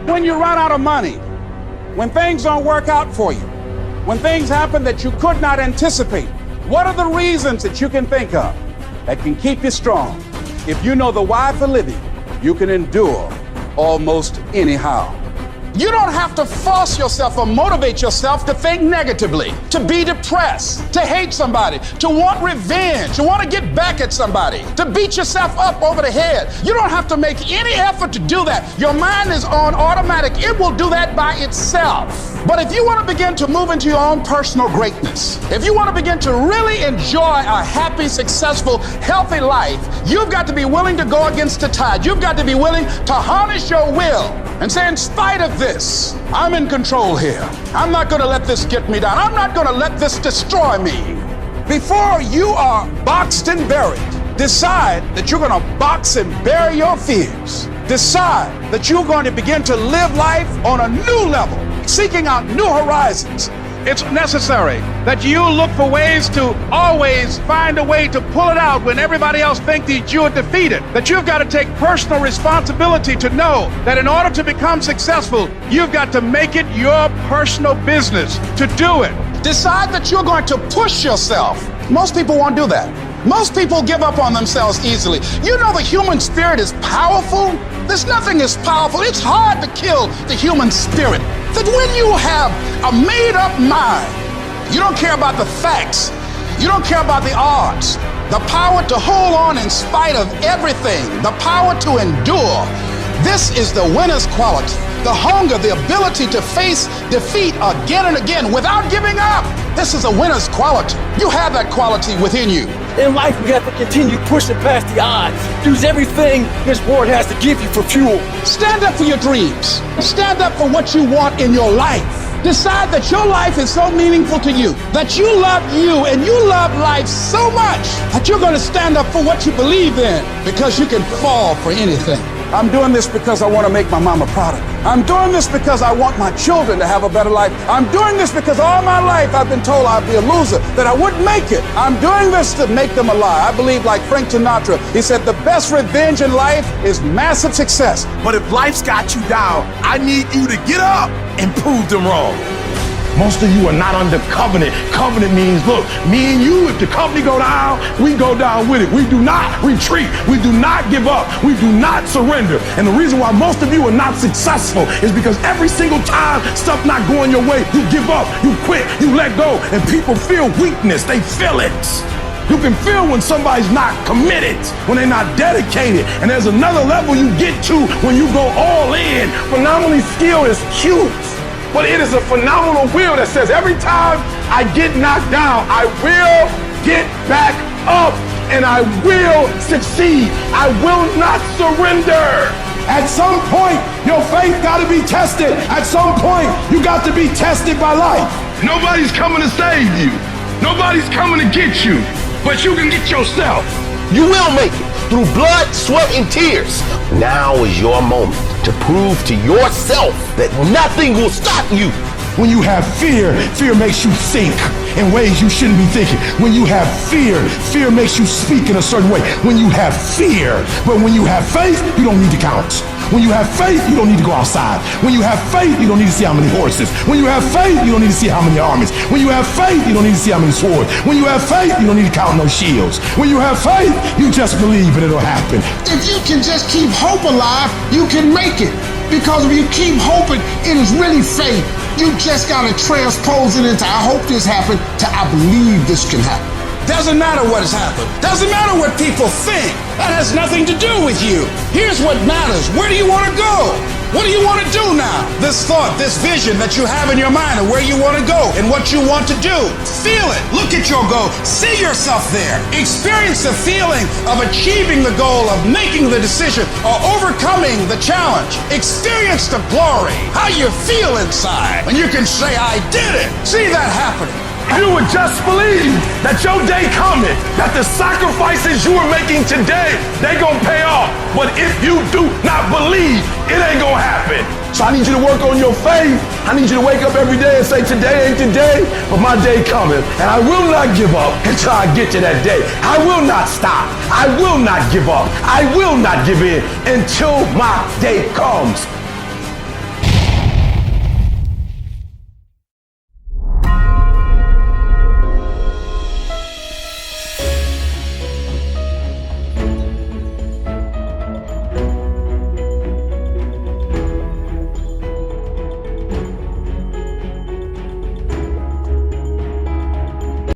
When you run out of money, when things don't work out for you, when things happen that you could not anticipate, what are the reasons that you can think of that can keep you strong? If you know the why for living, you can endure almost anyhow. You don't have to force yourself or motivate yourself to think negatively, to be depressed, to hate somebody, to want revenge, to want to get back at somebody, to beat yourself up over the head. You don't have to make any effort to do that. Your mind is on automatic. It will do that by itself. But if you want to begin to move into your own personal greatness, if you want to begin to really enjoy a happy, successful, healthy life, you've got to be willing to go against the tide. You've got to be willing to harness your will and say, in spite of this, I'm in control here. I'm not going to let this get me down. I'm not going to let this destroy me. Before you are boxed and buried, decide that you're going to box and bury your fears. Decide that you're going to begin to live life on a new level, seeking out new horizons. It's necessary that you look for ways to always find a way to pull it out when everybody else thinks that you're defeated. That you've got to take personal responsibility to know that in order to become successful, you've got to make it your personal business to do it. Decide that you're going to push yourself. Most people won't do that. Most people give up on themselves easily. You know the human spirit is powerful. There's nothing as powerful. It's hard to kill the human spirit. That when you have a made-up mind, you don't care about the facts. You don't care about the odds. The power to hold on in spite of everything. The power to endure. This is the winner's quality. The hunger, the ability to face defeat again and again without giving up. This is a winner's quality. You have that quality within you. In life, we have to continue pushing past the odds. Use everything this world has to give you for fuel. Stand up for your dreams. Stand up for what you want in your life. Decide that your life is so meaningful to you, that you love you and you love life so much that you're going to stand up for what you believe in, because you can fall for anything. I'm doing this because I want to make my mama proud of me. I'm doing this because I want my children to have a better life. I'm doing this because all my life I've been told I'd be a loser, that I wouldn't make it. I'm doing this to make them a lie. I believe, like Frank Sinatra, he said the best revenge in life is massive success. But if life's got you down, I need you to get up and prove them wrong. Most of you are not under covenant. Covenant means, look, me and you, if the company go down, we go down with it. We do not retreat. We do not give up. We do not surrender. And the reason why most of you are not successful is because every single time stuff not going your way, you give up, you quit, you let go, and people feel weakness. They feel it. You can feel when somebody's not committed, when they're not dedicated. And there's another level you get to when you go all in. Phenomenally skilled is cute, but it is a phenomenal will that says every time I get knocked down, I will get back up and I will succeed. I will not surrender. At some point, your faith got to be tested. At some point, you got to be tested by life. Nobody's coming to save you. Nobody's coming to get you, but you can get yourself. You will make it through blood, sweat, and tears. Now is your moment to prove to yourself that nothing will stop you. When you have fear, fear makes you think in ways you shouldn't be thinking. When you have fear, fear makes you speak in a certain way. When you have fear, but when you have faith, you don't need to count. When you have faith, you don't need to go outside. When you have faith, you don't need to see how many horses. When you have faith, you don't need to see how many armies. When you have faith, you don't need to see how many swords. When you have faith, you don't need to count no shields. When you have faith, you just believe and it'll happen. If you can just keep hope alive, you can make it. Because if you keep hoping, it is really faith. You just gotta transpose it into I hope this happened to I believe this can happen. Doesn't matter what has happened. Doesn't matter what people think. That has nothing to do with you. Here's what matters. Where do you want to go? What do you want to do now? This thought, this vision that you have in your mind of where you want to go and what you want to do. Feel it. Look at your goal. See yourself there. Experience the feeling of achieving the goal, of making the decision, or overcoming the challenge. Experience the glory, how you feel inside. And you can say, I did it. See that happening. You would just believe that your day coming, that the sacrifices you are making today, they gonna pay off. But if you do not believe, it ain't gonna happen. So I need you to work on your faith. I need you to wake up every day and say, today ain't today, but my day coming. And I will not give up until I get to that day. I will not stop. I will not give up. I will not give in until my day comes.